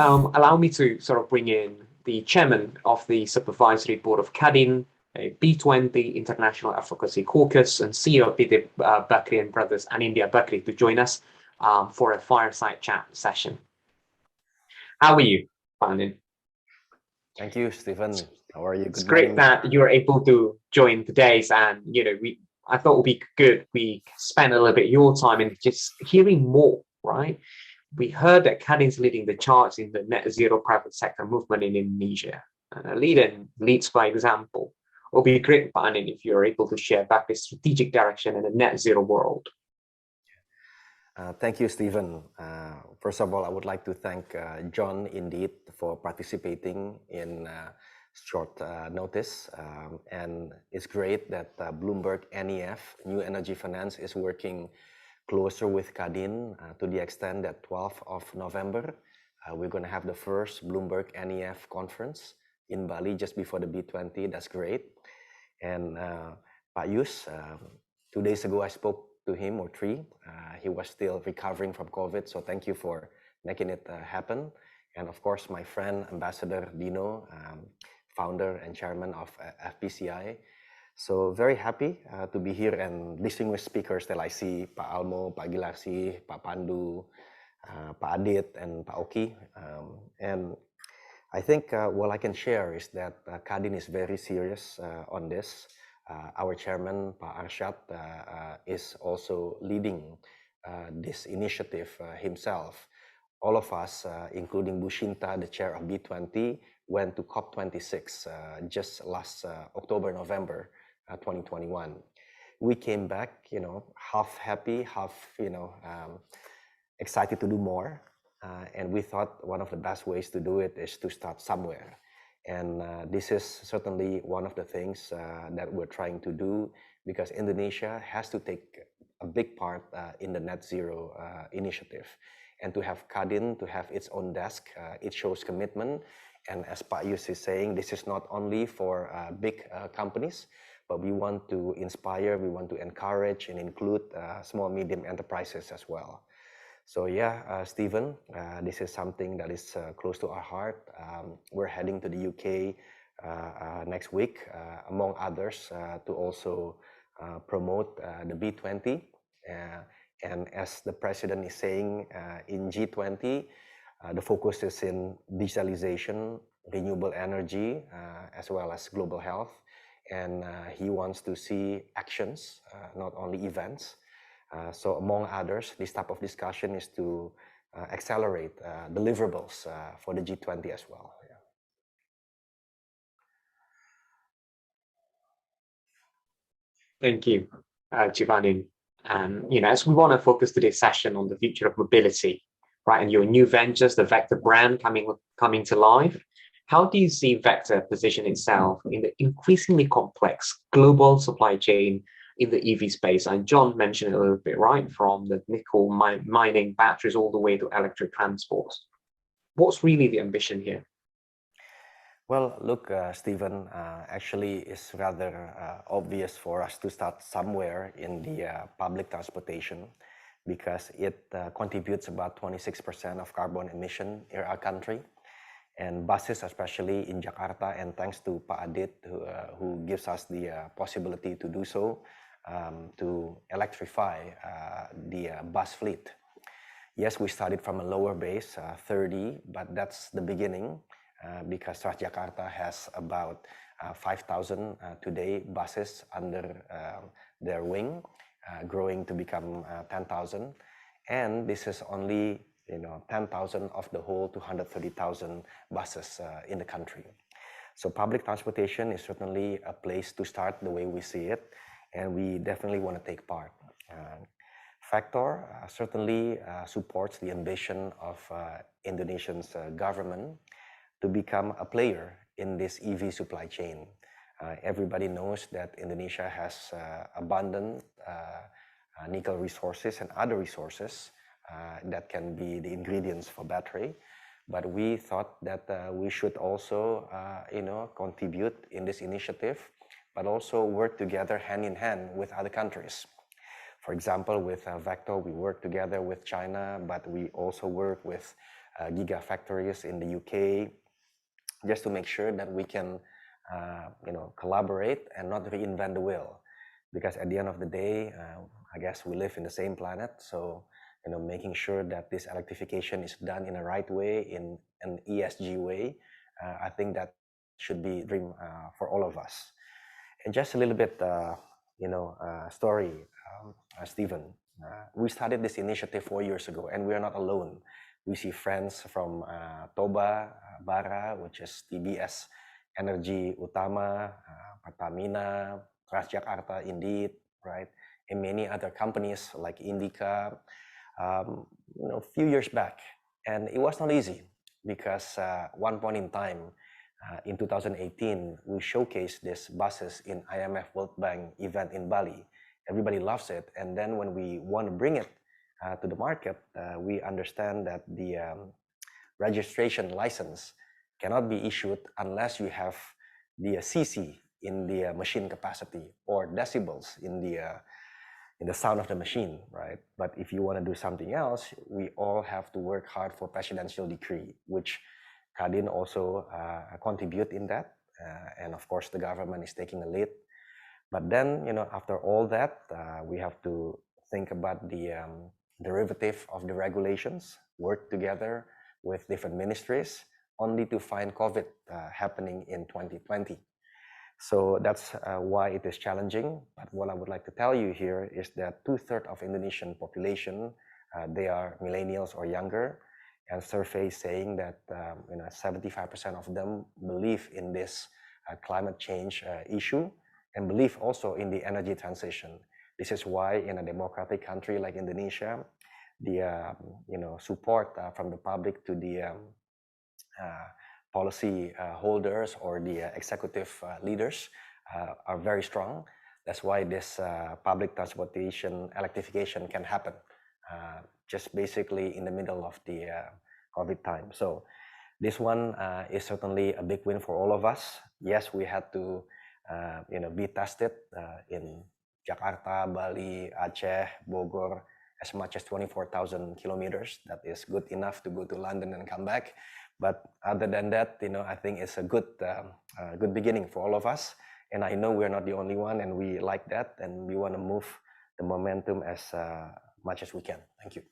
allow me to sort of bring in the chairman of the supervisory board of Kadin, a B20 International Advocacy Caucus, and CEO of PT Bakri and Brothers and India Bakri to join us for a fireside chat session. How are you, Pandu? Thank you, Stephen. How are you? It's great that you're able to join today's, and I thought it would be good we spend a little bit of your time in just hearing more, right? We heard that Kadin's leading the charge in the net zero private sector movement in Indonesia. And a leader leads by example. It would be great, Pandu, if you're able to share back the strategic direction in a net zero world. Thank you, Stephen. First of all, I would like to thank John indeed for participating in short notice. And it's great that Blomberg NEF, New Energy Finance, is working closer with Kadin to the extent that 12th of November, we're going to have the first Blomberg NEF conference in Bali just before the B20. That's great. And Pak Yus, 2 days ago, I spoke to him, or 3. He was still recovering from COVID. So thank you for making it happen. And of course, my friend, Ambassador Dino, founder and chairman of FPCI. So very happy to be here, and distinguished speakers that I see, Pak Almo, Pak Gilarsi, Pak Pandu, Pak Adit, and Pak Oki. And I think what I can share is that Kadin is very serious on this. Our chairman, Pak Arsyad, is also leading this initiative himself. All of us, including Bushinta, the chair of B20, went to COP26 just last October, November 2021. We came back, half happy, half, excited to do more. And we thought one of the best ways to do it is to start somewhere. And this is certainly one of the things that we're trying to do, because Indonesia has to take a big part in the net zero initiative. And to have Kadin, to have its own desk, it shows commitment. And as Pak Yus is saying, this is not only for big companies, but we want to inspire, we want to encourage and include small, medium enterprises as well. So yeah, Stephen, this is something that is close to our heart. We're heading to the UK next week, among others, to also promote the B20. And as the president is saying, in G20, the focus is in digitalization, renewable energy, as well as global health. And he wants to see actions, not only events. So among others, this type of discussion is to accelerate deliverables for the G20 as well. Yeah. Thank you, Giovanni. As we want to focus today's session on the future of mobility, right, and your new ventures, the Vktr brand coming to life, how do you see Vktr position itself in the increasingly complex global supply chain in the EV space? And John mentioned it a little bit, right, from the nickel mining batteries all the way to electric transport. What's really the ambition here? Well, look, Stephen, actually it's rather obvious for us to start somewhere in the public transportation, because it contributes about 26% of carbon emission in our country. And buses, especially in Jakarta, and thanks to Pak Adit, who gives us the possibility to do so, to electrify the bus fleet. Yes, we started from a lower base, 30, but that's the beginning, because Jakarta has about 5,000 today buses under their wing, growing to become 10,000. And this is only 10,000 of the whole 230,000 buses in the country. So public transportation is certainly a place to start the way we see it, and we definitely want to take part. Vktr certainly supports the ambition of Indonesia's government to become a player in this EV supply chain. Everybody knows that Indonesia has abundant nickel resources and other resources that can be the ingredients for battery. But we thought that we should also, contribute in this initiative, but also work together hand in hand with other countries. For example, with Vktr, we work together with China, but we also work with gigafactories in the UK, just to make sure that we can collaborate and not reinvent the wheel. Because at the end of the day, I guess we live in the same planet, so making sure that this electrification is done in a right way, in an ESG way, I think that should be a dream for all of us. And just a little bit, story, Stephen. We started this initiative 4 years ago, and we are not alone. We see friends from Toba, Bara, which is TBS, Energi, Utama, Pertamina, Jakarta, indeed, right? And many other companies like Indica, a few years back. And it was not easy because one point in time, in 2018, we showcased these buses in IMF World Bank event in Bali. Everybody loves it. And then when we want to bring it to the market, we understand that the registration license cannot be issued unless you have the CC in the machine capacity or decibels in the sound of the machine, right? But if you want to do something else, we all have to work hard for presidential decree, which Kadin also contribute in that, and of course the government is taking the lead. But then, after all that, we have to think about the derivative of the regulations, work together with different ministries, only to find COVID happening in 2020. So that's why it is challenging. But what I would like to tell you here is that 2/3 of Indonesian population, they are millennials or younger, and surveys saying that 75% of them believe in this climate change issue and believe also in the energy transition. This is why in a democratic country like Indonesia, the support from the public to the policy holders or the executive leaders are very strong. That's why this public transportation electrification can happen just basically in the middle of the COVID time. So this one is certainly a big win for all of us. Yes, we had to be tested in Jakarta, Bali, Aceh, Bogor, as much as 24,000 kilometers. That is good enough to go to London and come back. But other than that, I think it's a good beginning for all of us. And I know we're not the only one, and we like that, and we want to move the momentum as much as we can. Thank you.